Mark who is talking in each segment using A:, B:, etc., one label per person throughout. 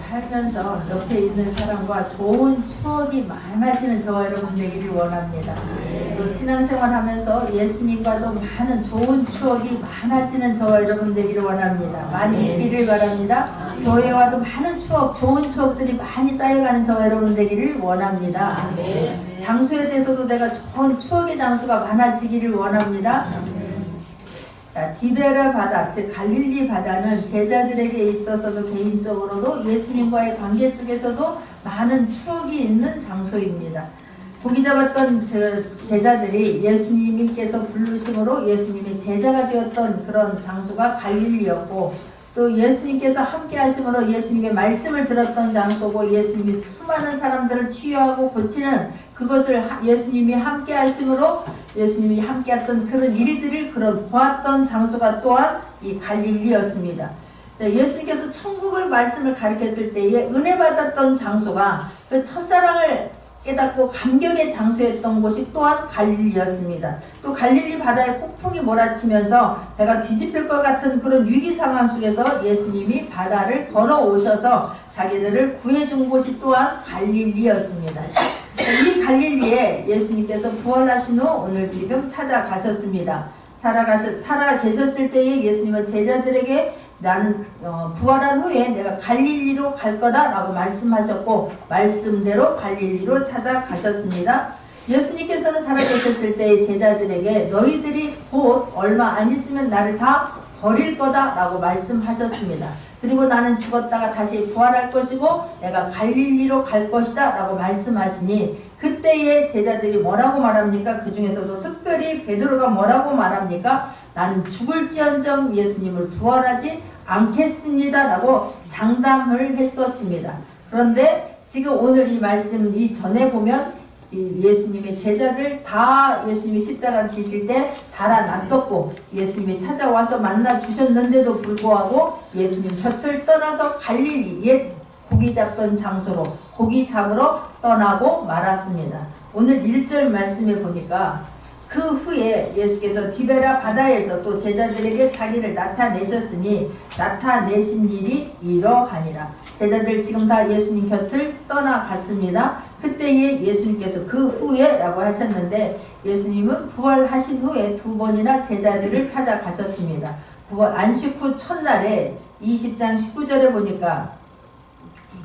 A: 살면서 옆에 있는 사람과 좋은 추억이 많아지는 저와 여러분 되기를 원합니다. 또 신앙생활 하면서 예수님과도 많은 좋은 추억이 많아지는 저와 여러분 되기를 원합니다. 많이 있기를 바랍니다. 교회와도 많은 추억, 좋은 추억들이 많이 쌓여가는 저와 여러분 되기를 원합니다. 장소에 대해서도 내가 좋은 추억의 장소가 많아지기를 원합니다. 디베라 바다, 즉 갈릴리 바다는 제자들에게 있어서도 개인적으로도 예수님과의 관계 속에서도 많은 추억이 있는 장소입니다. 고기 잡았던 제자들이 예수님께서 부르심으로 예수님의 제자가 되었던 그런 장소가 갈릴리였고, 또 예수님께서 함께 하심으로 예수님의 말씀을 들었던 장소고, 예수님이 수많은 사람들을 치유하고 고치는 그것을 예수님이 함께 하심으로 예수님이 함께 했던 그런 일들을 보았던 장소가 또한 이 갈릴리였습니다. 예수님께서 천국을 말씀을 가르쳤을 때에 은혜 받았던 장소가 그 첫사랑을 깨닫고 감격의 장소였던 곳이 또한 갈릴리였습니다. 또 갈릴리 바다에 폭풍이 몰아치면서 배가 뒤집힐 것 같은 그런 위기 상황 속에서 예수님이 바다를 걸어오셔서 자기들을 구해준 곳이 또한 갈릴리였습니다. 이 갈릴리에 예수님께서 부활하신 후 오늘 지금 찾아가셨습니다. 살아 계셨을 때에 예수님은 제자들에게 나는 부활한 후에 내가 갈릴리로 갈 거다 라고 말씀하셨고, 말씀대로 갈릴리로 찾아가셨습니다. 예수님께서는 살아계셨을 때 제자들에게 너희들이 곧 얼마 안 있으면 나를 다 버릴 거다 라고 말씀하셨습니다. 그리고 나는 죽었다가 다시 부활할 것이고 내가 갈릴리로 갈 것이다 라고 말씀하시니, 그때의 제자들이 뭐라고 말합니까? 그 중에서도 특별히 베드로가 뭐라고 말합니까? 나는 죽을지언정 예수님을 부활하지 않겠습니다 라고 장담을 했었습니다. 그런데 지금 오늘 이 말씀 이전에 보면 예수님의 제자들 다 예수님이 십자가 지실 때 달아났었고, 예수님이 찾아와서 만나 주셨는데도 불구하고 예수님 곁을 떠나서 갈릴리 옛 고기 잡던 장소로 고기 잡으러 떠나고 말았습니다. 오늘 1절 말씀에 보니까 그 후에 예수께서 디베라 바다에서 또 제자들에게 자기를 나타내셨으니 나타내신 일이 이러하니라. 제자들 지금 다 예수님 곁을 떠나갔습니다. 그때에 예수님께서 그 후에 라고 하셨는데, 예수님은 부활하신 후에 2번이나 제자들을 찾아가셨습니다. 안식 후 첫날에 20장 19절에 보니까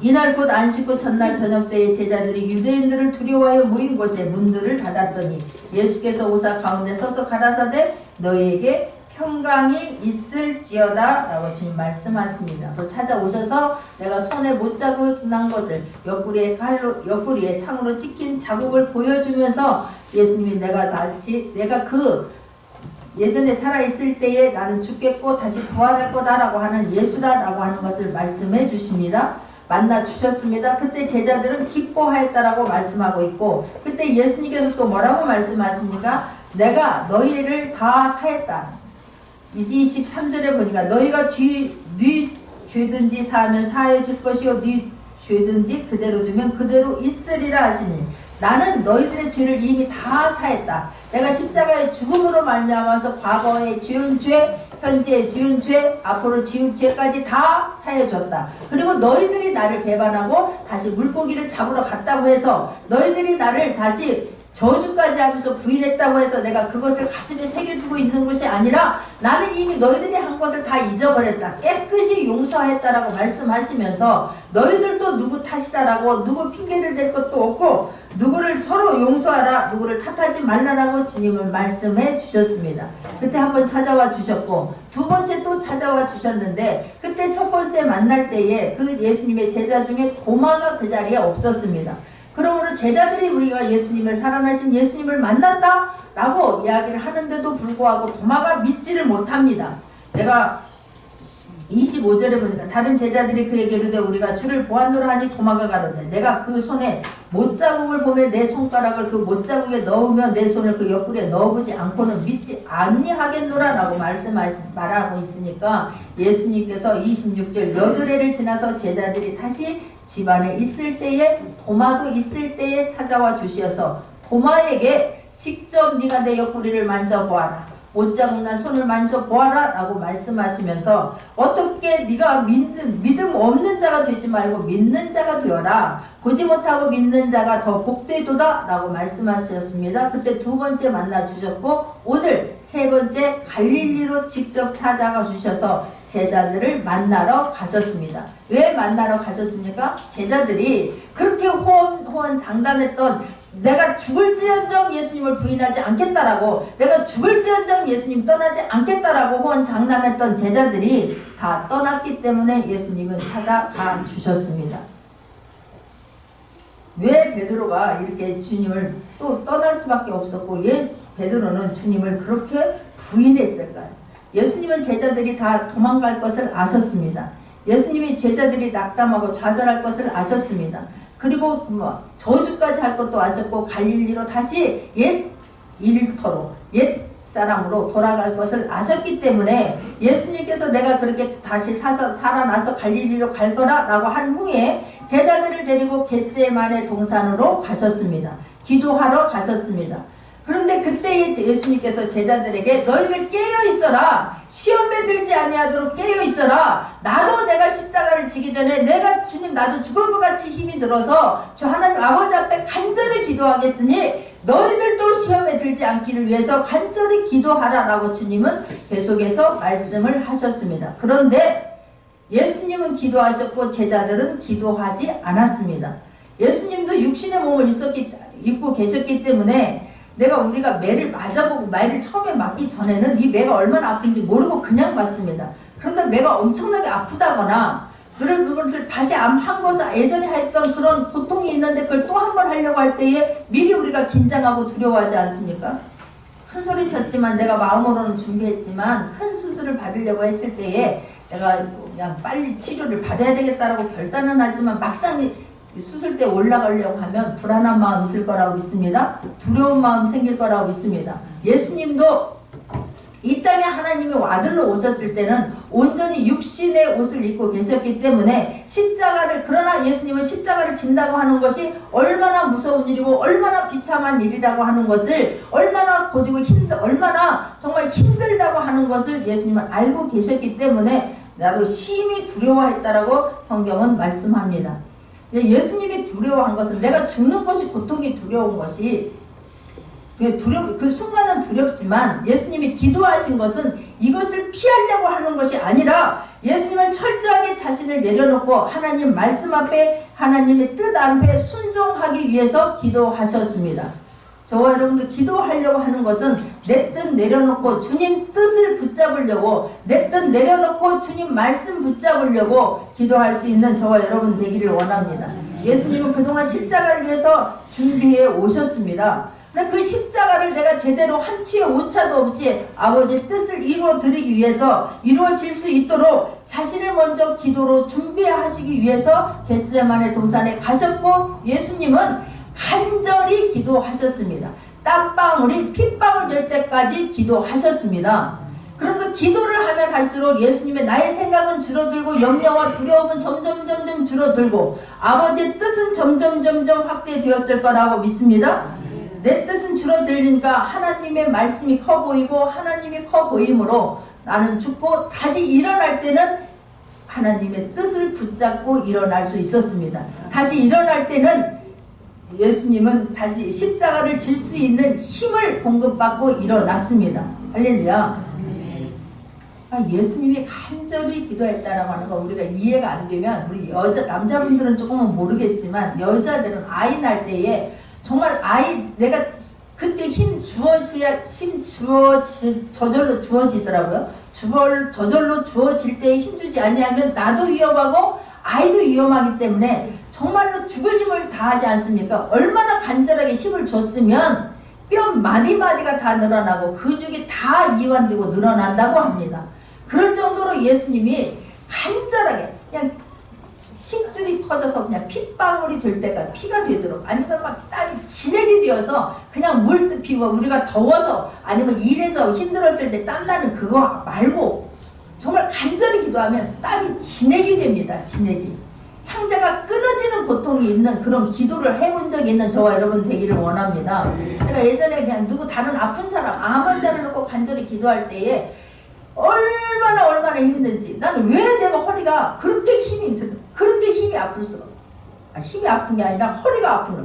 A: 이날 곧 안식 후 전날 저녁 때에 제자들이 유대인들을 두려워하여 모인 곳에 문들을 닫았더니 예수께서 오사 가운데 서서 가라사대 너희에게 평강이 있을지어다 라고 지금 말씀하십니다. 또 찾아오셔서 내가 손에 못자국 난 것을 옆구리에 창으로 찍힌 자국을 보여주면서 예수님이 내가 그 예전에 살아있을 때에 나는 죽겠고 다시 부활할 거다라고 하는 예수라라고 하는 것을 말씀해 주십니다. 만나 주셨습니다. 그때 제자들은 기뻐하였다라고 말씀하고 있고, 그때 예수님께서 또 뭐라고 말씀하십니까? 내가 너희를 다 사했다. 23절에 보니까 너희가 네 죄든지 사하면 사해 줄 것이요 네 죄든지 그대로 주면 그대로 있으리라 하시니, 나는 너희들의 죄를 이미 다 사했다. 내가 십자가의 죽음으로 말미암아서 과거에 지은 죄, 현재에 지은 죄, 앞으로 지을 죄까지 다 사해줬다. 그리고 너희들이 나를 배반하고 다시 물고기를 잡으러 갔다고 해서 너희들이 나를 다시 저주까지 하면서 부인했다고 해서 내가 그것을 가슴에 새겨두고 있는 것이 아니라 나는 이미 너희들이 한 것을 다 잊어버렸다. 깨끗이 용서했다라고 말씀하시면서 너희들도 누구 탓이다라고 누구 핑계를 댈 것도 없고 누구를 서로 용서하라, 누구를 탓하지 말라라고 주님은 말씀해 주셨습니다. 그때 한번 찾아와 주셨고 2번째 또 찾아와 주셨는데, 그때 첫 번째 만날 때에 그 예수님의 제자 중에 도마가 그 자리에 없었습니다. 그러므로 제자들이 우리가 예수님을 살아나신 예수님을 만났다 라고 이야기를 하는데도 불구하고 도마가 믿지를 못합니다. 내가 25절에 보니까 다른 제자들이 그에게 이르되 우리가 주를 보았노라 하니 도마가 가로되 내가 그 손에 못자국을 보며 내 손가락을 그 못자국에 넣으며 내 손을 그 옆구리에 넣어보지 않고는 믿지 아니하겠노라 라고 말하고 있으니까, 예수님께서 26절 여드레를 지나서 제자들이 다시 집안에 있을 때에 도마도 있을 때에 찾아와 주셔서 도마에게 직접 네가 내 옆구리를 만져보아라, 옷자국 난 손을 만져보아라 라고 말씀하시면서 어떻게 네가 믿음 없는 자가 되지 말고 믿는 자가 되어라. 보지 못하고 믿는 자가 더 복되도다 라고 말씀하셨습니다. 그때 두 번째 만나 주셨고 오늘 세 번째 갈릴리로 직접 찾아가 주셔서 제자들을 만나러 가셨습니다. 왜 만나러 가셨습니까? 제자들이 그렇게 호언장담했던 내가 죽을지언정 예수님을 부인하지 않겠다라고, 내가 죽을지언정 예수님 떠나지 않겠다라고 호언장담했던 제자들이 다 떠났기 때문에 예수님은 찾아가 주셨습니다. 왜 베드로가 이렇게 주님을 또 떠날 수밖에 없었고 왜 베드로는 주님을 그렇게 부인했을까요? 예수님은 제자들이 다 도망갈 것을 아셨습니다. 예수님이 제자들이 낙담하고 좌절할 것을 아셨습니다. 그리고 저주까지 할 것도 아셨고 갈릴리로 다시 옛 일터로 옛 사람으로 돌아갈 것을 아셨기 때문에 예수님께서 내가 그렇게 다시 살아나서 갈릴리로 갈 거라 라고 한 후에 제자들을 데리고 겟세마네 동산으로 가셨습니다. 기도하러 가셨습니다. 그런데 그때 예수님께서 제자들에게 너희들 깨어있어라. 시험에 들지 아니하도록 깨어있어라. 나도 내가 십자가를 지기 전에 내가 주님 나도 죽을 것 같이 힘이 들어서 주 하나님 아버지 앞에 간절히 기도하겠으니 너희들도 시험에 들지 않기를 위해서 간절히 기도하라 라고 주님은 계속해서 말씀을 하셨습니다. 그런데 예수님은 기도하셨고 제자들은 기도하지 않았습니다. 예수님도 육신의 몸을 입고 계셨기 때문에 우리가 매를 맞아보고 매를 처음에 맞기 전에는 이 매가 얼마나 아픈지 모르고 그냥 맞습니다. 그런데 매가 엄청나게 아프다거나 그것을 다시 한 것을 예전에 했던 그런 고통이 있는데 그걸 또 한 번 하려고 할 때에 미리 우리가 긴장하고 두려워하지 않습니까? 큰 소리 쳤지만 내가 마음으로는 준비했지만 큰 수술을 받으려고 했을 때에 내가 그냥 빨리 치료를 받아야 되겠다라고 결단은 하지만 막상 수술대 올라가려고 하면 불안한 마음 있을 거라고 믿습니다. 두려운 마음 생길 거라고 믿습니다. 예수님도 이 땅에 하나님이 아들로 오셨을 때는 온전히 육신의 옷을 입고 계셨기 때문에 그러나 예수님은 십자가를 진다고 하는 것이 얼마나 무서운 일이고 얼마나 비참한 일이라고 하는 것을 얼마나 고되고 얼마나 정말 힘들다고 하는 것을 예수님은 알고 계셨기 때문에 나도 심히 두려워했다라고 성경은 말씀합니다. 예수님이 두려워한 것은 내가 죽는 것이 고통이 두려운 것이 그 순간은 두렵지만 예수님이 기도하신 것은 이것을 피하려고 하는 것이 아니라 예수님은 철저하게 자신을 내려놓고 하나님 말씀 앞에 하나님의 뜻 앞에 순종하기 위해서 기도하셨습니다. 저와 여러분도 기도하려고 하는 것은 내 뜻 내려놓고 주님 뜻을 붙잡으려고 내 뜻 내려놓고 주님 말씀 붙잡으려고 기도할 수 있는 저와 여러분 되기를 원합니다. 예수님은 그동안 십자가를 위해서 준비해 오셨습니다. 그 십자가를 내가 제대로 한치의 오차도 없이 아버지의 뜻을 이루어드리기 위해서 이루어질 수 있도록 자신을 먼저 기도로 준비하시기 위해서 겟세마네 동산에 가셨고 예수님은 간절히 기도하셨습니다. 땀방울이 핏방울 될 때까지 기도하셨습니다. 그래서 기도를 하면 할수록 예수님의 나의 생각은 줄어들고 염려와 두려움은 점점 줄어들고 아버지의 뜻은 점점 확대되었을 거라고 믿습니다. 내 뜻은 줄어들니까 하나님의 말씀이 커 보이고 하나님이 커 보이므로 나는 죽고 다시 일어날 때는 하나님의 뜻을 붙잡고 일어날 수 있었습니다. 다시 일어날 때는 예수님은 다시 십자가를 질 수 있는 힘을 공급받고 일어났습니다. 할렐루야. 예수님이 간절히 기도했다라고 하는 거 우리가 이해가 안 되면 우리 남자분들은 조금은 모르겠지만 여자들은 아이 날 때에 정말 내가 그때 저절로 주어지더라고요. 저절로 주어질 때에 힘주지 아니하면 나도 위험하고 아이도 위험하기 때문에 정말로 죽을 힘을 다하지 않습니까? 얼마나 간절하게 힘을 줬으면 뼈 마디마디가 다 늘어나고 근육이 다 이완되고 늘어난다고 합니다. 그럴 정도로 예수님이 간절하게 그냥 심줄이 터져서 그냥 핏방울이 될 때까지 피가 되도록 아니면 막 땀이 진액이 되어서 그냥 물듯 우리가 더워서 아니면 일해서 힘들었을 때 땀나는 그거 말고 정말 간절히 기도하면 땀이 진액이 됩니다. 진액이. 창자가 끊어지는 큰 고통이 있는 그런 기도를 해본 적이 있는 저와 여러분 되기를 원합니다. 제가 예전에 그냥 누구 다른 아픈 사람 암 환자를 놓고 간절히 기도할 때에 얼마나 힘든지, 나는 왜 내가 허리가 그렇게 힘이 아플 수가, 힘이 아픈 게 아니라 허리가 아픈 거,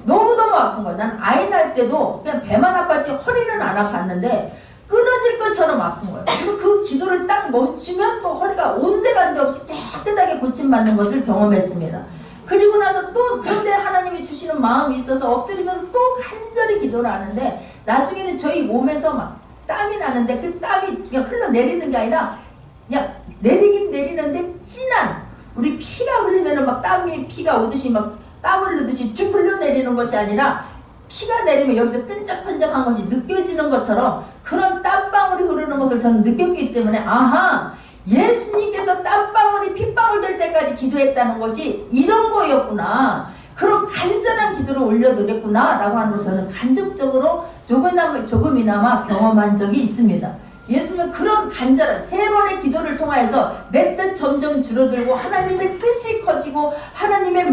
A: 너무너무 아픈 거야. 난 아이 낳을 때도 그냥 배만 아팠지 허리는 안 아팠는데 끊어질 것처럼 아픈 거예요. 그래서 그 기도를 딱 멈추면 또 허리가 온데간데 없이 깨끗하게 고침받는 것을 경험했습니다. 그리고 나서 또 그런데 하나님이 주시는 마음이 있어서 엎드리면 또 간절히 기도를 하는데, 나중에는 저희 몸에서 막 땀이 나는데 그 땀이 그냥 흘러내리는 게 아니라 그냥 내리긴 내리는데 진한, 우리 피가 흘리면은 막 피가 오듯이 막 땀 흘리듯이 쭉 흘러내리는 것이 아니라 피가 내리면 여기서 끈적끈적한 것이 느껴지는 것처럼 그런 땀방울이 흐르는 것을 저는 느꼈기 때문에, 아하, 예수님께서 땀방울이 핏방울 될 때까지 기도했다는 것이 이런 거였구나, 그런 간절한 기도를 올려드렸구나 라고 하는 걸 저는 간접적으로 조금이나마 경험한 적이 있습니다. 예수님은 그런 간절한 3번의 기도를 통하여서 내 뜻 점점 줄어들고 하나님의 뜻이 커지고 하나님의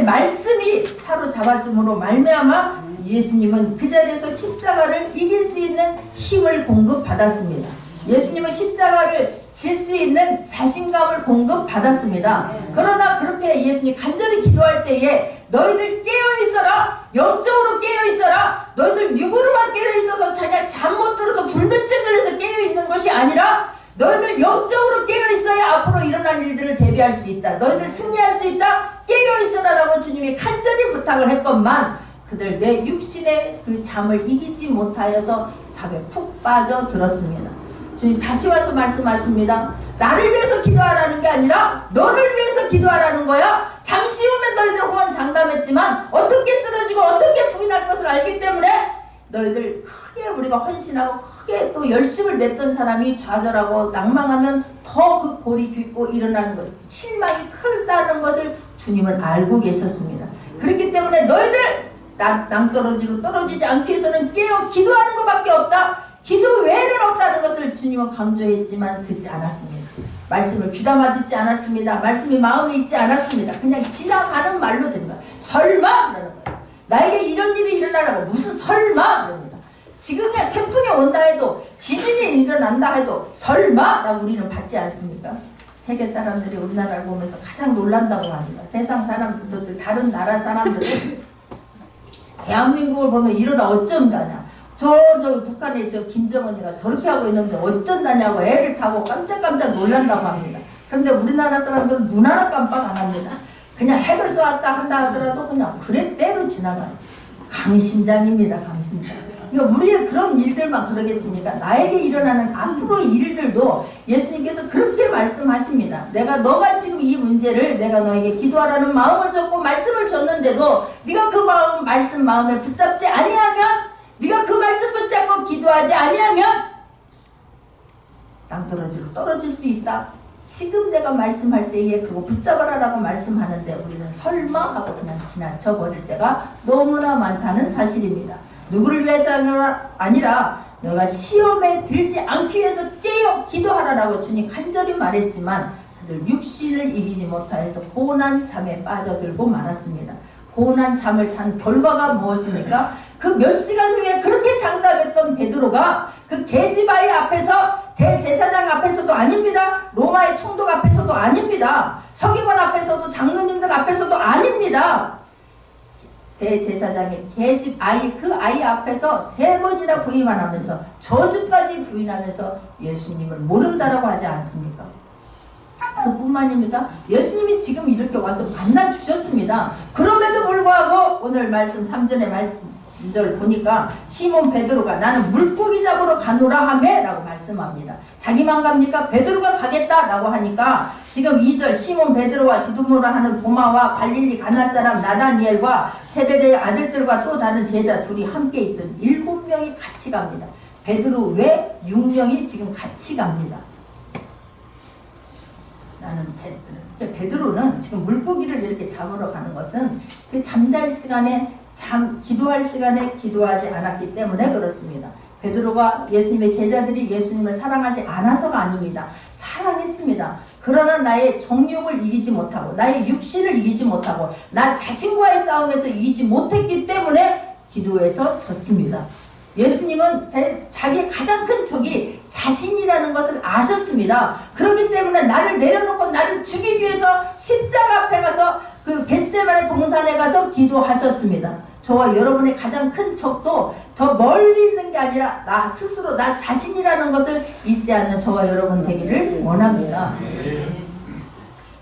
A: 말씀이 사로잡았으므로 말미암아 예수님은 그 자리에서 십자가를 이길 수 있는 힘을 공급받았습니다. 예수님은 십자가를 질 수 있는 자신감을 공급받았습니다. 그러나 그렇게 예수님이 간절히 기도할 때에 너희들 깨어있어라, 영적으로 깨어있어라, 너희들 육으로만 깨어있어서 자기가 잠 못 들어서 불면증 걸려서 깨어있는 것이 아니라 너희들 영적으로 깨어있어야 앞으로 일어날 일들을 대비할 수 있다, 너희들 승리할 수 있다, 깨어있어라 라고 주님이 간절히 부탁을 했건만 그들 내 육신의 그 잠을 이기지 못하여서 잠에 푹 빠져들었습니다. 주님 다시 와서 말씀하십니다. 나를 위해서 기도하라는 게 아니라 너를 위해서 기도하라는 거야. 잠시 후면 너희들 호언 장담했지만 어떻게 쓰러지고 어떻게 부인할 것을 알기 때문에 너희들 크게 우리가 헌신하고 크게 또 열심을 냈던 사람이 좌절하고 낭망하면 더 그 골이 빗고 일어나는 것, 실망이 크다는 것을 주님은 알고 계셨습니다. 그렇기 때문에 너희들 낭떠러지로 떨어지지 않기 위해서는 깨어 기도하는 것밖에 없다, 기도 외에는 없다는 것을 주님은 강조했지만 듣지 않았습니다. 말씀을 귀담아 듣지 않았습니다. 말씀이 마음에 있지 않았습니다. 그냥 지나가는 말로 들은 거예요. 설마? 그러는 거예요. 나에게 이런 일이 일어나라고 무슨 설마? 그럽니다. 지금 그냥 태풍이 온다 해도 지진이 일어난다 해도 설마? 라고 우리는 받지 않습니까? 세계 사람들이 우리나라를 보면서 가장 놀란다고 합니다. 세상 사람들, 다른 나라 사람들은 대한민국을 보면 이러다 어쩐다냐, 저 북한의 저 김정은이가 저렇게 하고 있는데 어쩐다냐고 애를 타고 깜짝깜짝 놀란다고 합니다. 그런데 우리나라 사람들은 눈 하나 깜빡 안 합니다. 그냥 핵을 쏘았다 한다 하더라도 그냥 그랬대로 지나가요. 강심장입니다. 강심장. 그러니까 우리의 그런 일들만 그러겠습니까? 나에게 일어나는 앞으로의 일들도 예수님께서 그렇게 말씀하십니다. 내가 너가 지금 이 문제를 내가 너에게 기도하라는 마음을 줬고 말씀을 줬는데도 네가 그 말씀 마음에 붙잡지 아니하면, 네가 그 말씀 붙잡고 기도하지 아니하면 땅떨어지로 떨어질 수 있다. 지금 내가 말씀할 때에 그거 붙잡아라 라고 말씀하는데 우리는 설마 하고 그냥 지나쳐 버릴 때가 너무나 많다는 사실입니다. 누구를 위해서 아니라 너가 시험에 들지 않기 위해서 깨어 기도하라라고 주님 간절히 말했지만 그들 육신을 이기지 못하여서 고난 잠에 빠져들고 말았습니다. 고난 잠을 잔 결과가 무엇입니까? 그 몇 시간 후에 그렇게 장담했던 베드로가 그 계집아이 앞에서, 대제사장 앞에서도 아닙니다. 로마의 총독 앞에서도 아닙니다. 서기관 앞에서도, 장로님들 앞에서도 아닙니다. 대제사장의 계집아이, 그 아이 앞에서 3번이나 부인만 하면서 저주까지 부인하면서 예수님을 모른다라고 하지 않습니까? 그뿐만입니까? 예수님이 지금 이렇게 와서 만나주셨습니다. 그럼에도 불구하고 오늘 말씀 3절의 말씀절 보니까 시몬 베드로가 나는 물고기 잡으러 가노라 하매 라고 말씀합니다. 자기만 갑니까? 베드로가 가겠다 라고 하니까 지금 2절 시몬 베드로와 두두모라 하는 도마와 갈릴리 가나 사람 나다니엘과 세베대의 아들들과 또 다른 제자 둘이 함께 있던 7명이 같이 갑니다. 베드로 외 6명이 지금 같이 갑니다. 나는 베드로는 지금 물고기를 이렇게 잡으러 가는 것은 그 잠잘 시간에 기도할 시간에 기도하지 않았기 때문에 그렇습니다. 베드로가 예수님의 제자들이 예수님을 사랑하지 않아서가 아닙니다. 사랑했습니다. 그러나 나의 정욕을 이기지 못하고 나의 육신을 이기지 못하고 나 자신과의 싸움에서 이기지 못했기 때문에 기도에서 졌습니다. 예수님은 자기의 가장 큰 적이 자신이라는 것을 아셨습니다. 그렇기 때문에 나를 내려놓고 나를 죽이기 위해서 십자가 앞에 가서 그 겟세마네 동산에 가서 기도하셨습니다. 저와 여러분의 가장 큰 적도 더 멀리 있는 게 아니라 나 스스로 나 자신이라는 것을 잊지 않는 저와 여러분 되기를 원합니다.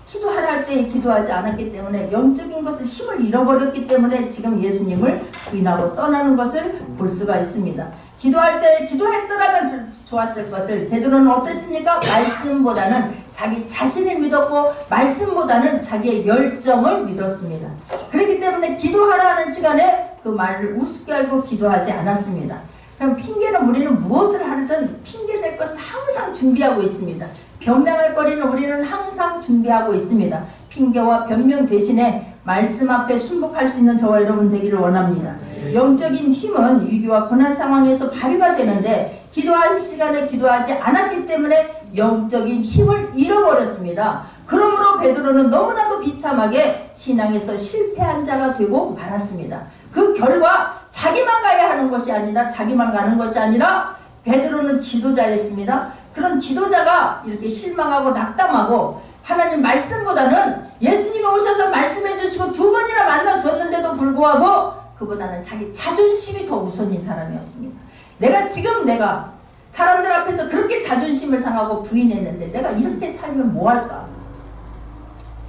A: 기도하라 할 때 기도하지 않았기 때문에 영적인 것을 힘을 잃어버렸기 때문에 지금 예수님을 부인하고 떠나는 것을 볼 수가 있습니다. 기도할 때 기도했더라면 좋았을 것을 베드로는 어땠습니까? 말씀보다는 자기 자신을 믿었고 말씀보다는 자기의 열정을 믿었습니다. 그렇기 때문에 기도하라 하는 시간에 그 말을 우습게 알고 기도하지 않았습니다. 그럼 핑계는 우리는 무엇을 하든 핑계될 것은 항상 준비하고 있습니다. 변명할 거리는 우리는 항상 준비하고 있습니다. 핑계와 변명 대신에 말씀 앞에 순복할 수 있는 저와 여러분 되기를 원합니다. 영적인 힘은 위기와 고난 상황에서 발휘가 되는데 기도할 시간에 기도하지 않았기 때문에 영적인 힘을 잃어버렸습니다. 그러므로 베드로는 너무나도 비참하게 신앙에서 실패한 자가 되고 말았습니다. 그 결과 자기만 가야 하는 것이 아니라 자기만 가는 것이 아니라 베드로는 지도자였습니다. 그런 지도자가 이렇게 실망하고 낙담하고 하나님 말씀보다는 예수님이 오셔서 말씀해 주시고 2번이나 만나 줬는데도 불구하고 그보다는 자기 자존심이 더 우선인 사람이었습니다. 내가 사람들 앞에서 그렇게 자존심을 상하고 부인했는데 내가 이렇게 살면 뭐할까?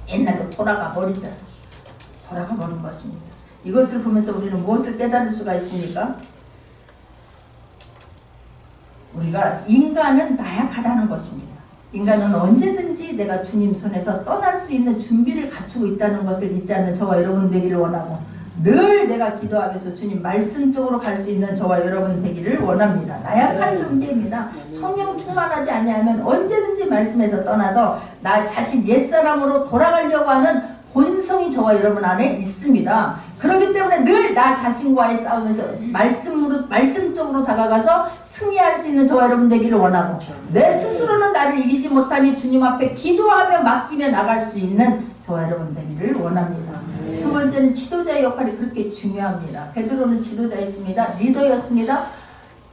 A: 옛날로 돌아가 버리자. 돌아가 버린 것입니다. 이것을 보면서 우리는 무엇을 깨달을 수가 있습니까? 우리가 인간은 나약하다는 것입니다. 인간은 언제든지 내가 주님 손에서 떠날 수 있는 준비를 갖추고 있다는 것을 잊지 않는 저와 여러분 되기를 원하고 늘 내가 기도하면서 주님 말씀 쪽으로 갈 수 있는 저와 여러분 되기를 원합니다. 나약한 존재입니다. 성령 충만하지 아니하면 언제든지 말씀에서 떠나서 나 자신 옛사람으로 돌아가려고 하는 본성이 저와 여러분 안에 있습니다. 그렇기 때문에 늘 나 자신과의 싸움에서 말씀 쪽으로 다가가서 승리할 수 있는 저와 여러분 되기를 원하고 내 스스로는 나를 이기지 못하니 주님 앞에 기도하며 맡기며 나갈 수 있는 저와 여러분 되기를 원합니다. 두 번째는 지도자의 역할이 그렇게 중요합니다. 베드로는 지도자였습니다. 리더였습니다.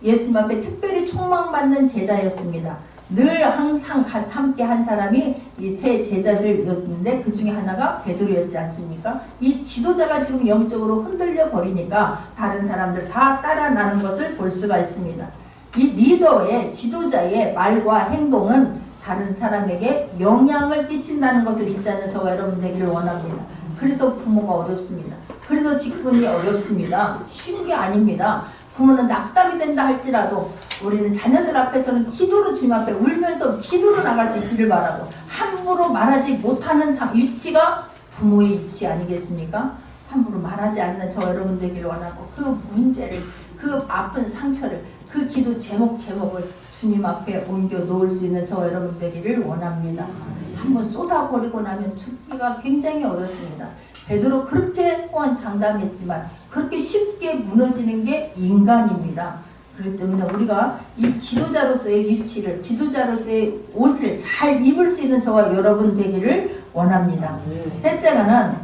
A: 예수님 앞에 특별히 촉망받는 제자였습니다. 늘 항상 함께 한 사람이 이 세 제자들이었는데 그 중에 하나가 베드로였지 않습니까? 이 지도자가 지금 영적으로 흔들려 버리니까 다른 사람들 다 따라나는 것을 볼 수가 있습니다. 이 리더의 지도자의 말과 행동은 다른 사람에게 영향을 끼친다는 것을 잊지 않는 저와 여러분 되기를 원합니다. 그래서 부모가 어렵습니다. 그래서 직분이 어렵습니다. 쉬운 게 아닙니다. 부모는 낙담이 된다 할지라도 우리는 자녀들 앞에서는 기도로 주님 앞에 울면서 기도로 나갈 수 있기를 바라고 함부로 말하지 못하는 위치가 부모의 위치 아니겠습니까? 함부로 말하지 않는 저 여러분 되기를 원하고 그 문제를 그 아픈 상처를 그 기도 제목을 주님 앞에 옮겨 놓을 수 있는 저 여러분 되기를 원합니다. 한번 쏟아버리고 나면 죽기가 굉장히 어렵습니다. 베드로 그렇게 또한 장담했지만 그렇게 쉽게 무너지는 게 인간입니다. 그렇기 때문에 우리가 이 지도자로서의 위치를 지도자로서의 옷을 잘 입을 수 있는 저와 여러분 되기를 원합니다.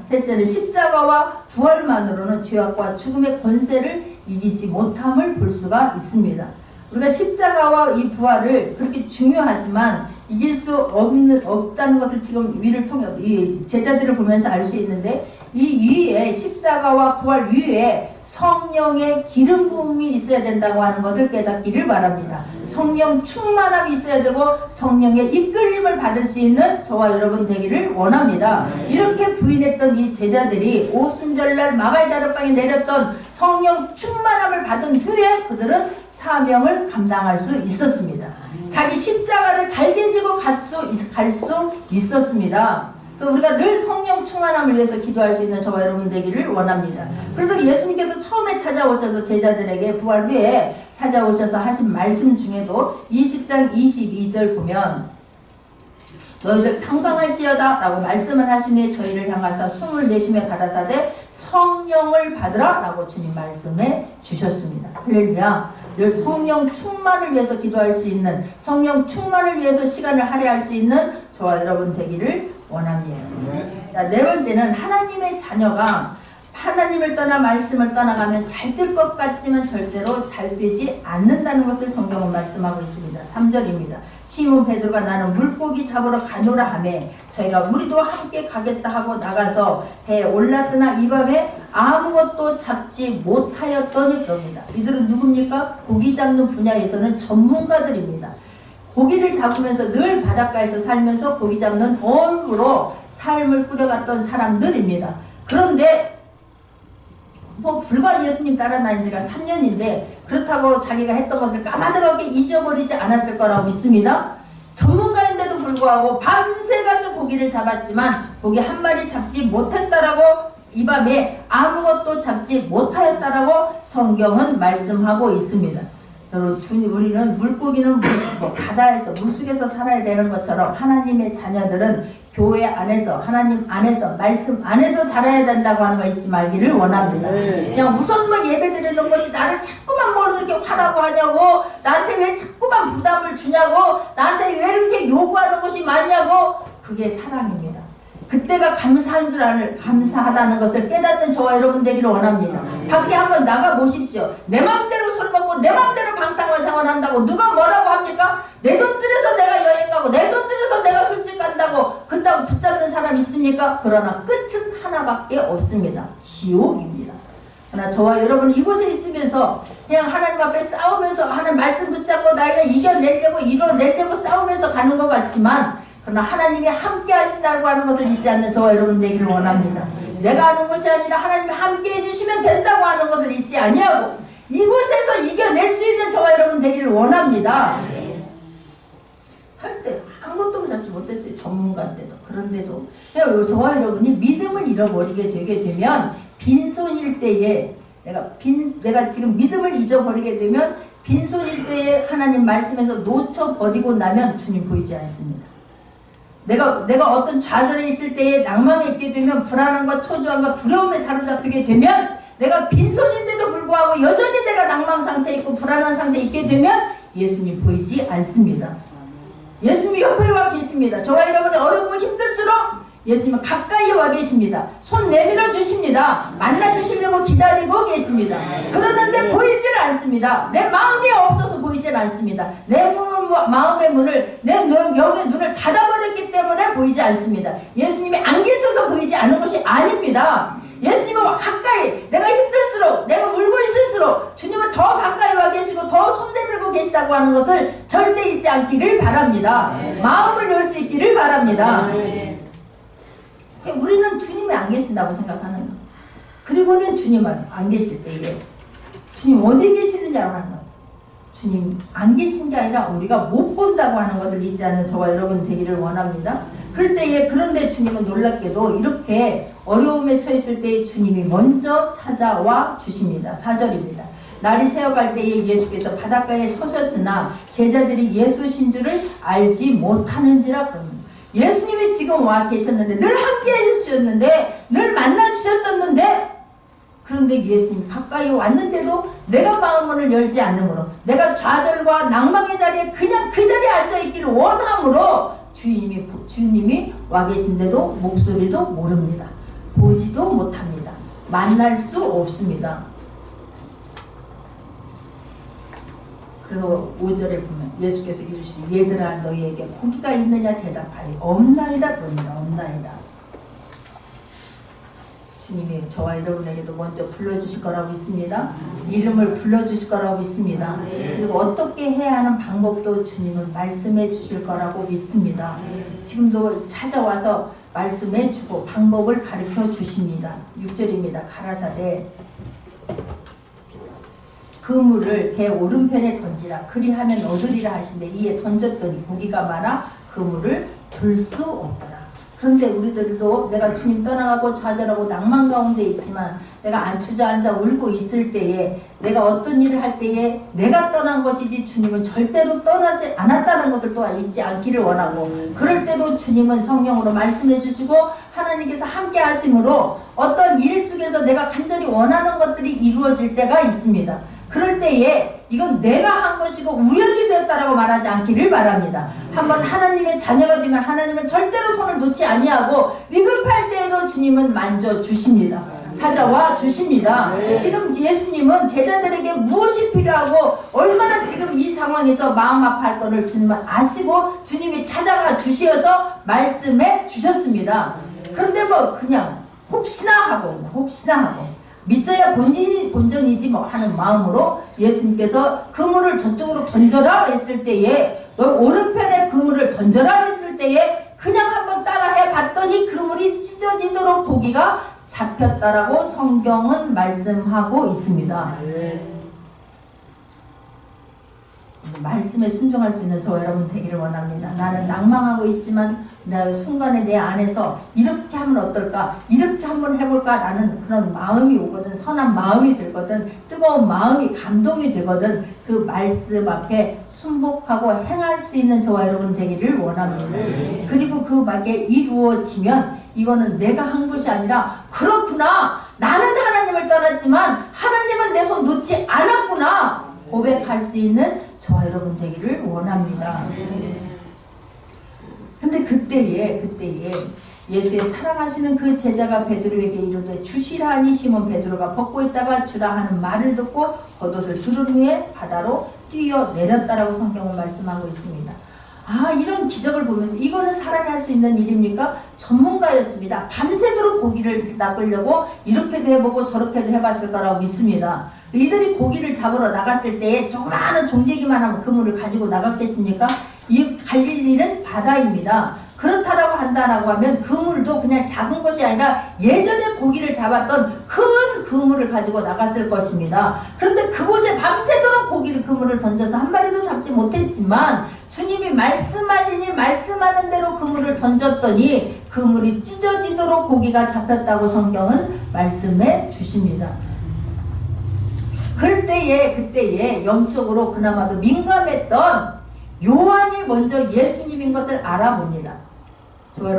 A: 셋째는 십자가와 부활만으로는 죄악과 죽음의 권세를 이기지 못함을 볼 수가 있습니다. 우리가 십자가와 이 부활을 그렇게 중요하지만 이길 수 없다는 것을 지금 위를 통해 이 제자들을 보면서 알 수 있는데 이 위에 십자가와 부활 위에 성령의 기름 부음이 있어야 된다고 하는 것을 깨닫기를 바랍니다. 성령 충만함이 있어야 되고 성령의 이끌림을 받을 수 있는 저와 여러분 되기를 원합니다. 이렇게 부인했던 이 제자들이 오순절날 마가다락방에 내렸던 성령 충만함을 받은 후에 그들은 사명을 감당할 수 있었습니다. 자기 십자가를 달게 지고 갈 수 있었습니다. 우리가 늘 성령 충만함을 위해서 기도할 수 있는 저와 여러분 되기를 원합니다. 그래서 예수님께서 처음에 찾아오셔서 제자들에게 부활 후에 찾아오셔서 하신 말씀 중에도 20장 22절 보면 너희들 평강할지어다 라고 말씀을 하시니 저희를 향하사 숨을 내쉬며 가라사대 성령을 받으라 라고 주님 말씀해 주셨습니다. 할렐루야. 늘 성령 충만을 위해서 기도할 수 있는 성령 충만을 위해서 시간을 할애할 수 있는 저와 여러분 되기를 원합니다. 자, 네 번째는 하나님의 자녀가 하나님을 떠나 말씀을 떠나가면 잘 될 것 같지만 절대로 잘 되지 않는다는 것을 성경은 말씀하고 있습니다. 3절입니다. 시몬 베드로가 나는 물고기 잡으러 가노라 하매 저희가 우리도 함께 가겠다 하고 나가서 배에 올랐으나 이 밤에 아무것도 잡지 못하였더니 그럽니다. 이들은 누굽니까? 고기 잡는 분야에서는 전문가들입니다. 고기를 잡으면서 늘 바닷가에서 살면서 고기 잡는 어부로 삶을 꾸려갔던 사람들입니다. 그런데 불과 예수님 따라 다닌 지가 3년인데 그렇다고 자기가 했던 것을 까마득하게 잊어버리지 않았을 거라고 믿습니다. 전문가인데도 불구하고 밤새 가서 고기를 잡았지만 고기 한 마리 잡지 못했다라고 이 밤에 아무것도 잡지 못하였다라고 성경은 말씀하고 있습니다. 여러분, 우리는 물고기는 바다에서 물속에서 살아야 되는 것처럼 하나님의 자녀들은 교회 안에서 하나님 안에서 말씀 안에서 자라야 된다고 하는 거 잊지 말기를 원합니다. 그냥 우선 뭐 예배 드리는 것이 나를 자꾸만 뭘 그렇게 화라고 하냐고, 나한테 왜 자꾸만 부담을 주냐고, 나한테 왜 이렇게 요구하는 것이 많냐고, 그게 사랑입니다. 그때가 감사하다는 것을 깨닫는 저와 여러분 되기를 원합니다. 밖에 한번 나가 보십시오. 내 마음대로 술 먹고 내 마음대로 방탕한 한다고 누가 뭐라고 합니까? 내 돈 들여서 내가 여행 가고 내 돈 들여서 내가 술집 간다고 그렇다고 붙잡는 사람 있습니까? 그러나 끝은 하나밖에 없습니다. 지옥입니다. 그러나 저와 여러분 이곳에 있으면서 그냥 하나님 앞에 싸우면서 하나님 말씀 붙잡고 나이가 이겨내려고 이뤄내려고 싸우면서 가는 것 같지만, 그러나 하나님이 함께 하신다고 하는 것을 잊지 않는 저와 여러분 되기를 원합니다. 내가 하는 것이 아니라 하나님이 함께 해주시면 된다고 하는 것을 잊지 아니하고 이곳에서 이겨낼 수 있는 저와 여러분 되기를 원합니다. 할 때 아무것도 잡지 못했어요. 전문가인데도. 그런데도 저와 여러분이 믿음을 잃어버리게 되게 되면 빈손일 때에 내가 지금 믿음을 잊어버리게 되면 빈손일 때에 하나님 말씀에서 놓쳐버리고 나면 주님 보이지 않습니다. 내가 어떤 좌절에 있을 때에 낭망에 있게 되면 불안함과 초조함과 두려움에 사로잡히게 되면 내가 빈손인데도 불구하고 여전히 내가 낭망 상태에 있고 불안한 상태에 있게 되면 예수님 보이지 않습니다. 예수님이 옆에 와 계십니다. 저와 여러분이 어렵고 힘들수록 예수님은 가까이 와 계십니다. 손 내밀어 주십니다. 만나 주시려고 기다리고 계십니다. 그러는데 보이질 않습니다. 내 마음이 없어서 보이질 않습니다. 내 마음의 문을, 내 영의 눈을 닫아버렸기 때문에 보이지 않습니다. 예수님이 안 계셔서 보이지 않는 것이 아닙니다. 예수님은 가까이, 내가 힘들수록, 내가 울고 있을수록 주님은 더 가까이 와 계시고 더 손 내밀고 계시다고 하는 것을 절대 잊지 않기를 바랍니다. 마음을 열 수 있기를 바랍니다. 우리는 주님이 안 계신다고 생각하는 거예요. 그리고는 주님은 안 계실 때에 주님 어디 계시느냐고 하는 거예요. 주님 안 계신 게 아니라 우리가 못 본다고 하는 것을 잊지 않는 저와 여러분 되기를 원합니다. 그럴 때에 그런데 주님은 놀랍게도 이렇게 어려움에 처했을 때에 주님이 먼저 찾아와 주십니다. 4절입니다. 날이 새어갈 때에 예수께서 바닷가에 서셨으나 제자들이 예수신 줄을 알지 못하는지라 그럽니다. 예수님이 지금 와 계셨는데 늘 함께 해주셨는데 늘 만나 주셨었는데 그런데 예수님 가까이 왔는데도 내가 마음문을 열지 않으므로 내가 좌절과 낭망의 자리에 그냥 그 자리에 앉아있기를 원함으로 주님이 와 계신데도 목소리도 모릅니다. 보지도 못합니다. 만날 수 없습니다. 그래서 5절에 보면 예수께서 이르시니 얘들아 너희에게 고기가 있느냐 대답하리 없나이다 그럽니다. 없나이다. 주님이 저와 여러분에게도 먼저 불러주실 거라고 믿습니다. 이름을 불러주실 거라고 믿습니다. 그리고 어떻게 해야 하는 방법도 주님은 말씀해 주실 거라고 믿습니다. 지금도 찾아와서 말씀해 주고 방법을 가르쳐 주십니다. 6절입니다. 가라사대 그물을 배 오른편에 던지라 그리하면 얻으리라 하신데 이에 던졌더니 고기가 많아 그물을 들 수 없더라. 그런데 우리들도 내가 주님 떠나가고 좌절하고 낭만 가운데 있지만 내가 주저앉아 울고 있을 때에 내가 어떤 일을 할 때에 내가 떠난 것이지 주님은 절대로 떠나지 않았다는 것을 또 잊지 않기를 원하고 그럴 때도 주님은 성령으로 말씀해 주시고 하나님께서 함께 하심으로 어떤 일 속에서 내가 간절히 원하는 것들이 이루어질 때가 있습니다. 그럴 때에 이건 내가 한 것이고 우연히 되었다라고 말하지 않기를 바랍니다. 한번 하나님의 자녀가 되면 하나님은 절대로 손을 놓지 아니하고 위급할 때에도 주님은 만져주십니다. 찾아와 주십니다. 지금 예수님은 제자들에게 무엇이 필요하고 얼마나 지금 이 상황에서 마음 아파할 것을 주님은 아시고 주님이 찾아가 주시어서 말씀해 주셨습니다. 그런데 뭐 그냥 혹시나 하고 믿어야 본전이지 뭐 하는 마음으로 예수님께서 그물을 저쪽으로 던져라 했을 때에, 너 오른편에 그물을 던져라 했을 때에 그냥 한번 따라해 봤더니 그물이 찢어지도록 고기가 잡혔다라고 성경은 말씀하고 있습니다. 말씀에 순종할 수 있는 저와 여러분 되기를 원합니다. 나는 낭망하고 있지만 나 순간에 내 안에서 이렇게 하면 어떨까, 이렇게 한번 해볼까 라는 그런 마음이 오거든, 선한 마음이 들거든, 뜨거운 마음이 감동이 되거든, 그 말씀 앞에 순복하고 행할 수 있는 저와 여러분 되기를 원합니다. 그리고 그 말에 이루어지면 이거는 내가 한 것이 아니라, 그렇구나, 나는 하나님을 떠났지만 하나님은 내 손 놓지 않았구나 고백할 수 있는 저와 여러분 되기를 원합니다. 근데 그때에 예수의 사랑하시는 그 제자가 베드로에게 이르되 주시라 하니 시몬 베드로가 벗고 있다가 주라 하는 말을 듣고 겉옷을 두른 후에 바다로 뛰어내렸다라고 성경은 말씀하고 있습니다. 아, 이런 기적을 보면서 이거는 사람이 할 수 있는 일입니까? 전문가였습니다. 밤새도록 고기를 낚으려고 이렇게도 해보고 저렇게도 해봤을 거라고 믿습니다. 이들이 고기를 잡으러 나갔을 때에 조그마한 종재기만 하면 그물을 가지고 나갔겠습니까? 이 갈릴리는 바다입니다. 그렇다라고 한다라고 하면 그물도 그냥 작은 것이 아니라 예전에 고기를 잡았던 큰 그물을 가지고 나갔을 것입니다. 그런데 그곳에 밤새도록 그물을 던져서 한 마리도 잡지 못했지만 주님이 말씀하시니 말씀하는 대로 그물을 던졌더니 그물이 찢어지도록 고기가 잡혔다고 성경은 말씀해 주십니다. 그때에 영적으로 그나마도 민감했던 요한이 먼저 예수님인 것을 알아봅니다.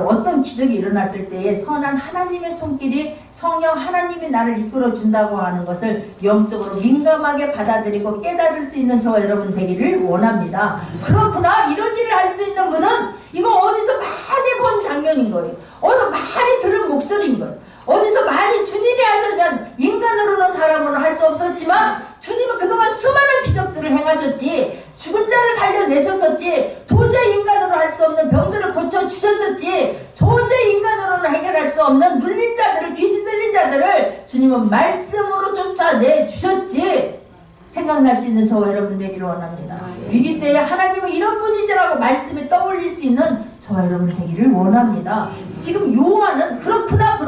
A: 어떤 기적이 일어났을 때에 선한 하나님의 손길이, 성령 하나님이 나를 이끌어 준다고 하는 것을 영적으로 민감하게 받아들이고 깨달을 수 있는 저와 여러분 되기를 원합니다. 그렇구나, 이런 일을 할 수 있는 분은 이거 어디서 많이 본 장면인 거예요. 어디서 많이 들은 목소리인 거예요. 어디서 많이 주님이 하시면 인간으로는 사람으로는 할 수 없었지만 주님은 그동안 수많은 기적들을 행하셨지, 죽은 자를 살려내셨었지, 도저히 인간으로 할 수 없는 병들을 고쳐주셨었지, 도저히 인간으로는 해결할 수 없는 눌린 자들을, 귀신 들린 자들을 주님은 말씀으로 쫓아내주셨지. 생각날 수 있는 저와 여러분 되기를 원합니다. 위기 때에 하나님은 이런 분이지라고 말씀이 떠올릴 수 있는 저와 여러분 되기를 원합니다. 지금 요한은 그렇구나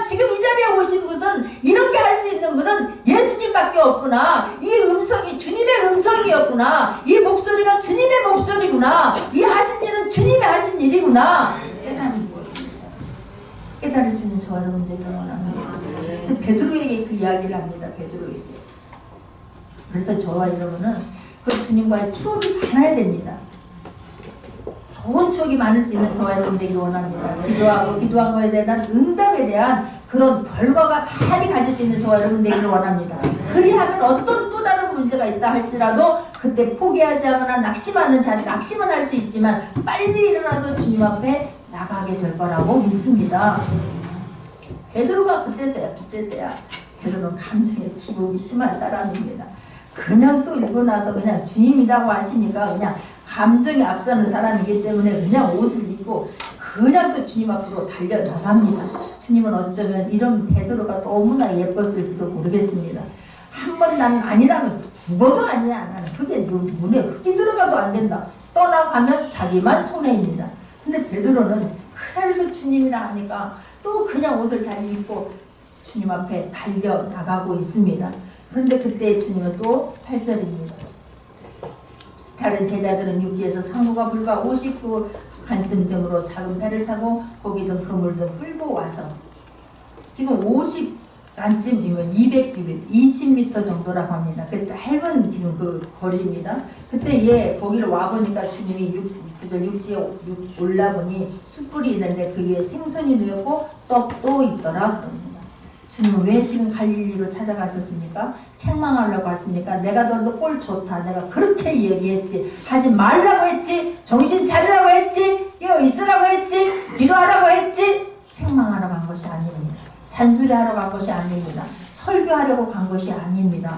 A: 지금 이 자리에 오신 분은, 이렇게 할 수 있는 분은 예수님밖에 없구나, 이 음성이 주님의 음성이었구나, 이 목소리가 주님의 목소리구나, 이 하신 일은 주님이 하신 일이구나 깨달은 거예요. 깨달을 수 있는 저와 여러분 되기를 원합니다. 베드로에게 그 이야기를 합니다. 베드로에게. 그래서 저와 여러분은 그 주님과의 추억이 많아야 됩니다. 좋은 추억이 많을 수 있는 저와 여러분 되기를 원합니다. 기도한 거에 대한 응답에 대한 그런 결과가 많이 가질 수 있는 저와 여러분 되기를 원합니다. 그리하면 어떤 또 다른 문제가 있다 할지라도 그때 포기하지 않거나 낙심은 할 수 있지만 빨리 일어나서 주님 앞에 나가게 될 거라고 믿습니다. 베드로가 그때서야 베드로는 감정에 기복이 심한 사람입니다. 그냥 또 읽고 나서 그냥 주님이라고 하시니까 그냥 감정이 앞서는 사람이기 때문에 그냥 옷을 입고 그냥 또 주님 앞으로 달려나갑니다. 주님은 어쩌면 이런 베드로가 너무나 예뻤을지도 모르겠습니다. 한 번 나는 아니라면 죽어도 아니야. 나는 그게 눈에 흙이 들어가도 안 된다. 떠나가면 자기만 손해입니다. 근데 베드로는 그래서 주님이라 하니까 또 그냥 옷을 잘 입고 주님 앞에 달려나가고 있습니다. 그런데 그때 주님은 또 8절입니다. 다른 제자들은 육지에서 상구가 불과 59간쯤 되므로 작은 배를 타고 고기든 그물든 끌고 와서, 지금 50간쯤이면 20m 정도라고 합니다. 그 짧은 지금 그 거리입니다. 그때 거기를 와보니까 주님이 육지에 올라보니 숯불이 있는데 그 위에 생선이 놓였고 떡도 있더라 그럽니다. 주님은 왜 지금 갈릴리로 찾아가셨습니까? 책망하려고 왔습니까? 내가 너도 꼴 좋다. 내가 그렇게 얘기했지. 하지 말라고 했지. 정신 차리라고 했지. 이러 있으라고 했지. 기도하라고 했지. 책망하러 간 것이 아닙니다. 잔소리하러 간 것이 아닙니다. 설교하려고 간 것이 아닙니다.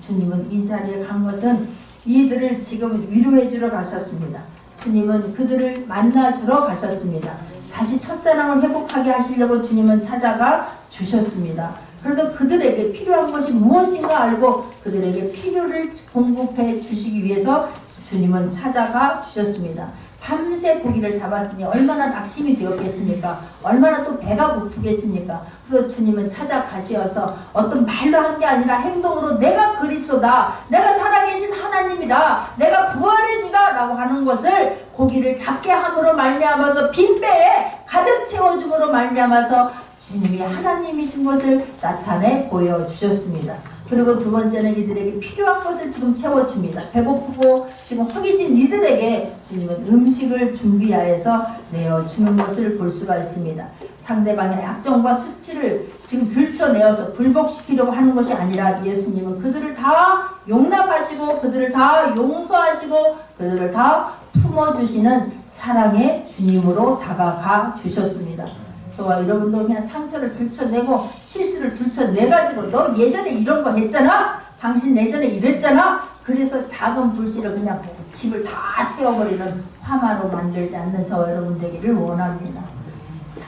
A: 주님은 이 자리에 간 것은 이들을 지금 위로해 주러 가셨습니다. 주님은 그들을 만나주러 가셨습니다. 다시 첫사랑을 회복하게 하시려고 주님은 찾아가 주셨습니다. 그래서 그들에게 필요한 것이 무엇인가 알고 그들에게 필요를 공급해 주시기 위해서 주님은 찾아가 주셨습니다. 밤새 고기를 잡았으니 얼마나 낙심이 되었겠습니까? 얼마나 또 배가 고프겠습니까? 그래서 주님은 찾아가시어서 어떤 말로 한 게 아니라 행동으로 내가 그리스도다, 내가 살아계신 하나님이다, 내가 부활의 주다 라고 하는 것을 고기를 잡게 함으로 말미암아서 빈 배에 가득 채워줌으로 말미암아서 주님이 하나님이신 것을 나타내 보여주셨습니다. 그리고 두 번째는 이들에게 필요한 것을 지금 채워줍니다. 배고프고 지금 허기진 이들에게 주님은 음식을 준비하여서 내어주는 것을 볼 수가 있습니다. 상대방의 약점과 수치를 지금 들춰내어서 굴복시키려고 하는 것이 아니라 예수님은 그들을 다 용납하시고 그들을 다 용서하시고 그들을 다 품어주시는 사랑의 주님으로 다가가 주셨습니다. 저와 여러분도 그냥 상처를 들춰내고 실수를 들춰내가지고 너 예전에 이런 거 했잖아? 당신 예전에 이랬잖아? 그래서 작은 불씨를 그냥 집을 다 떼어버리는 화마로 만들지 않는 저와 여러분 되기를 원합니다.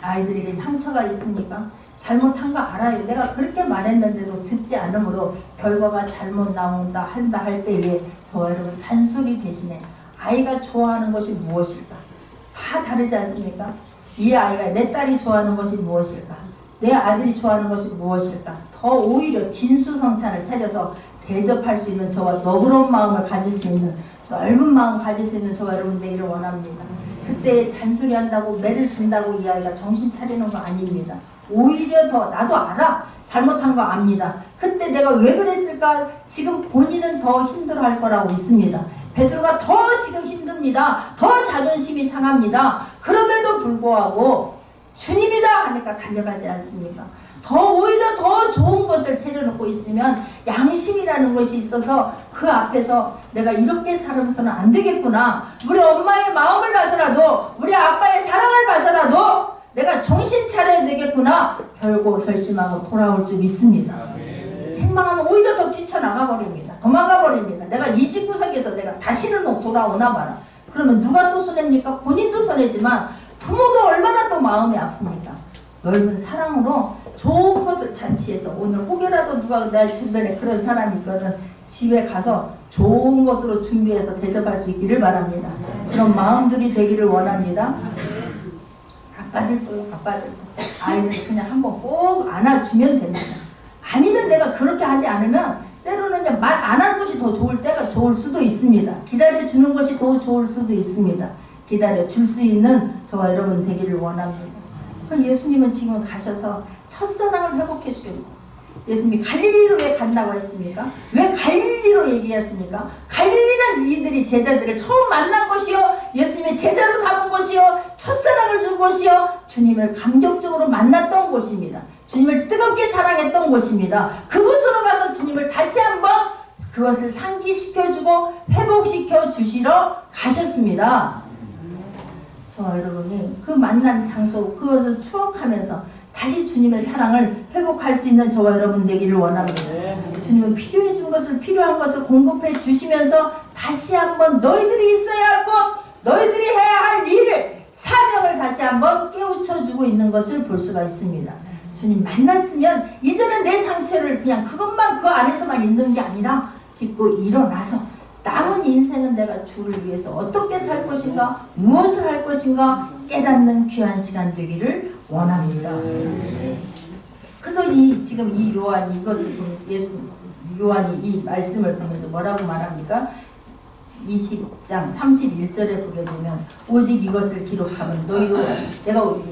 A: 아이들에게 상처가 있습니까? 잘못한 거 알아요. 내가 그렇게 말했는데도 듣지 않으므로 결과가 잘못 나온다 한다 할 때에 저와 여러분 잔소리 대신에 아이가 좋아하는 것이 무엇일까? 다 다르지 않습니까? 이 아이가 내 딸이 좋아하는 것이 무엇일까? 내 아들이 좋아하는 것이 무엇일까? 더 오히려 진수성찬을 차려서 대접할 수 있는 저와 너그러운 마음을 가질 수 있는 넓은 마음 가질 수 있는 저와 여러분 되기를 원합니다. 그때 잔소리한다고 매를 든다고 이 아이가 정신 차리는 거 아닙니다. 오히려 더 나도 알아. 잘못한 거 압니다. 그때 내가 왜 그랬을까? 지금 본인은 더 힘들어할 거라고 믿습니다. 베드로가 더 지금 힘듭니다. 더 자존심이 상합니다. 그럼에도 불구하고 주님이다 하니까 달려가지 않습니까? 더 오히려 더 좋은 것을 데려놓고 있으면 양심이라는 것이 있어서 그 앞에서 내가 이렇게 살아서는 안 되겠구나. 우리 엄마의 마음을 봐서라도 우리 아빠의 사랑을 봐서라도 내가 정신 차려야 되겠구나. 결심하고 돌아올 줄 믿습니다. 책망하면 오히려 더 뛰쳐나가 버립니다. 도망가 버립니다. 내가 이 집구석에서 내가 다시는 돌아오나 봐라. 그러면 누가 또 손해입니까? 본인도 손해지만 부모도 얼마나 또 마음이 아픕니까? 넓은 사랑으로 좋은 것을 잔치해서 오늘 혹여라도 누가 내 주변에 그런 사람이 있거든 집에 가서 좋은 것으로 준비해서 대접할 수 있기를 바랍니다. 그런 마음들이 되기를 원합니다. 아빠들도 아이들 그냥 한번 꼭 안아주면 됩니다. 아니면 내가 그렇게 하지 않으면 때로는 말 안 하는 것이 더 좋을 때가 좋을 수도 있습니다. 기다려주는 것이 더 좋을 수도 있습니다. 기다려줄 수 있는 저와 여러분 되기를 원합니다. 그럼 예수님은 지금 가셔서 첫사랑을 회복해 주겠고 예수님이 갈릴리로 왜 간다고 했습니까? 왜 갈릴리로 얘기했습니까? 갈릴리는 이들이 제자들을 처음 만난 곳이요, 예수님의 제자로 삼은 곳이요, 첫사랑을 준 곳이요, 주님을 감격적으로 만났던 곳입니다. 주님을 뜨겁게 사랑했던 곳입니다. 그곳으로 가서 주님을 다시 한번 그것을 상기시켜주고 회복시켜 주시러 가셨습니다. 저와 여러분이 그 만난 장소 그것을 추억하면서 다시 주님의 사랑을 회복할 수 있는 저와 여러분 되기를 원합니다. 주님은 필요해 준 것을 필요한 것을 공급해 주시면서 다시 한번 너희들이 있어야 할 곳, 너희들이 해야 할 일을 사명을 다시 한번 깨우쳐 주고 있는 것을 볼 수가 있습니다. 주님 만났으면 이제는 내 상처를 그냥 그것만 그 안에서만 있는 게 아니라 딛고 일어나서 남은 인생은 내가 주를 위해서 어떻게 살 것인가, 무엇을 할 것인가 깨닫는 귀한 시간 되기를 원합니다. 그래서 지금 이 요한이 이것을 요한이 이 말씀을 보면서 뭐라고 말합니까? 20장 31절에 보게 되면 오직 이것을 기록하면 너희로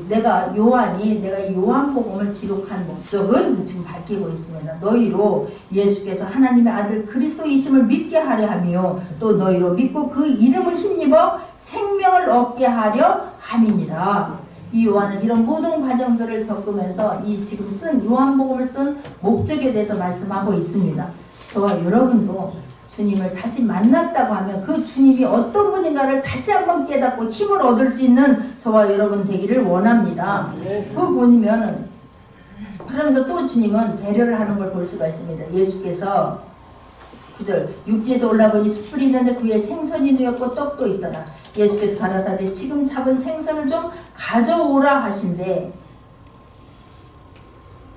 A: 내가 요한이 내가 이 요한복음을 기록한 목적은 지금 밝히고 있습니다. 너희로 예수께서 하나님의 아들 그리스도이심을 믿게 하려 하며 또 너희로 믿고 그 이름을 힘입어 생명을 얻게 하려 함이니라. 이 요한은 이런 모든 과정들을 겪으면서 이 지금 쓴 요한복음을 쓴 목적에 대해서 말씀하고 있습니다. 저와 여러분도 주님을 다시 만났다고 하면 그 주님이 어떤 분인가를 다시 한번 깨닫고 힘을 얻을 수 있는 저와 여러분 되기를 원합니다. 그걸 보면 그러면서 또 주님은 배려를 하는 걸 볼 수가 있습니다. 예수께서 9절 육지에서 올라보니 숯불이 있는데 그 위에 생선이 누였고 떡도 있더라. 예수께서 가라사대 지금 잡은 생선을 좀 가져오라 하신대.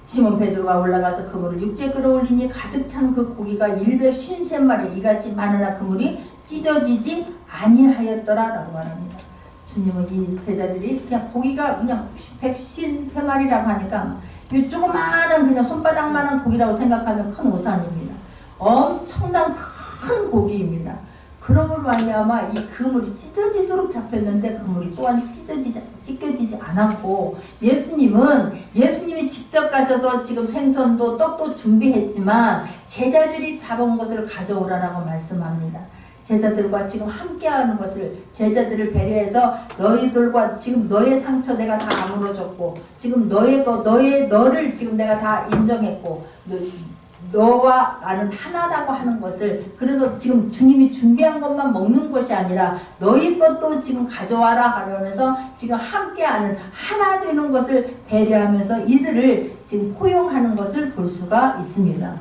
A: 시몬 베드로가 올라가서 그물을 육지에 끌어올리니 가득 찬 그 고기가 153마리 이같이 많으나 그물이 찢어지지 아니하였더라라고 말합니다. 주님은 이 제자들이 그냥 고기가 그냥 153마리라고 하니까 이 조그마한 그냥 손바닥만한 고기라고 생각하면 큰 오산입니다. 엄청난 큰 고기입니다. 그런 걸 말미암아 이 그물이 찢어지도록 잡혔는데 그물이 또한 찢겨지지 않았고 예수님이 직접 가셔서 지금 생선도 떡도 준비했지만 제자들이 잡은 것을 가져오라라고 말씀합니다. 제자들과 지금 함께하는 것을 제자들을 배려해서 너희들과 지금 너의 상처 내가 다 아물어줬고 지금 너를 지금 내가 다 인정했고 너와 나는 하나라고 하는 것을 그래서 지금 주님이 준비한 것만 먹는 것이 아니라 너희 것도 지금 가져와라 하면서 지금 함께하는 하나 되는 것을 배려하면서 이들을 지금 포용하는 것을 볼 수가 있습니다.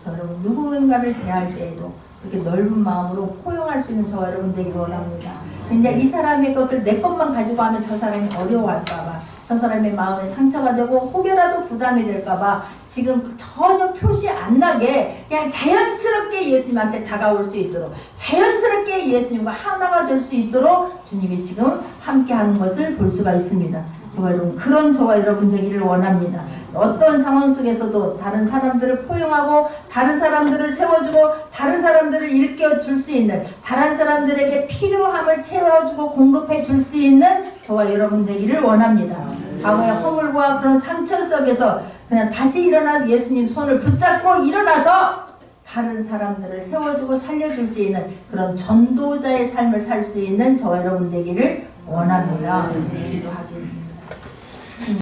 A: 여러분 누군가를 대할 때에도 이렇게 넓은 마음으로 포용할 수 있는 저와 여러분 되기를 원합니다. 근데 이 사람의 것을 내 것만 가지고 하면 저 사람이 어려워할까봐 저 사람의 마음에 상처가 되고 혹여라도 부담이 될까봐 지금 전혀 표시 안 나게 그냥 자연스럽게 예수님한테 다가올 수 있도록 자연스럽게 예수님과 하나가 될 수 있도록 주님이 지금 함께하는 것을 볼 수가 있습니다. 저와 여러분 그런 저와 여러분 되기를 원합니다. 어떤 상황 속에서도 다른 사람들을 포용하고 다른 사람들을 세워주고 다른 사람들을 일깨워줄 수 있는 다른 사람들에게 필요함을 채워주고 공급해 줄 수 있는 저와 여러분 되기를 원합니다. 과거의 허물과 그런 상처 속에서 그냥 다시 일어나 예수님 손을 붙잡고 일어나서 다른 사람들을 세워주고 살려줄 수 있는 그런 전도자의 삶을 살 수 있는 저와 여러분 되기를 원합니다.